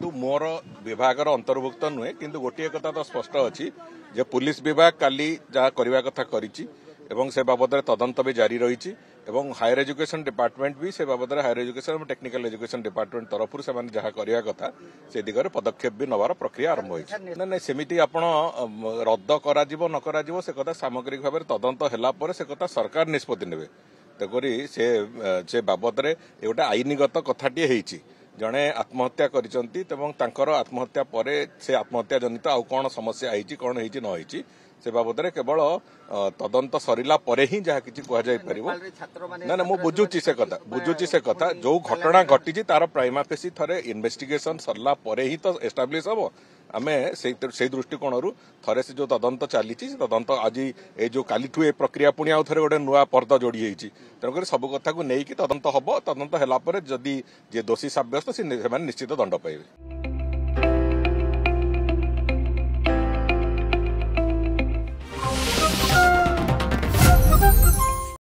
देखो मोर विभाग अंतर्भुक्त नुहे किंतु गोटे कथा तो स्पष्ट अच्छी जे पुलिस विभाग काली जहाँ करने कथा करिछि एवं से बाबद तदंत भी जारी रही हायर एजुकेशन डिपार्टमेंट भी से बाबद हायर एजुकेशन और टेक्निकल एजुकेशन डिपार्टमेंट तरफ से जहाँ करने कथा से दिगरे पदक्षेप भी नवार प्रक्रिया आरंभ होइछि ना सेमिति आपण रद्द करा जीवो न करा जीवो से कथा सामग्रिक भाव तदंत होला पर से कथा सरकार निष्पत्ति नेबे तेकरी से बाबद रे गोटे आईनगत कथाटी होइछि जड़े आत्महत्या करिसंती तेबं तांकर आत्महत्या परे से आत्महत्या जनित आउ कौन समस्या आइछि कौन होइछि न होइछि से बाबद रे केवल तदंत सरिला परे ही जहाँ किछि कुआ जाय परिबो ना ना मु बुझुछि से कथा जो घटना घटिछि तार प्राइमा फेसी थरे इन्वेस्टिगेशन सरला परे ही तो एस्टाब्लिश हबो आमे से दृष्टिकोण थरे से जो तदंत चली तदंत आज ये जो कालीठू ए प्रक्रिया पुणी आउ थे गोटे नुआ पर्दा जोड़ी होती तेणुक सब कथा को लेकिन तदंत हम तदंत है जदि जे दोषी सब्यस्त से निश्चित दंड पाइबे।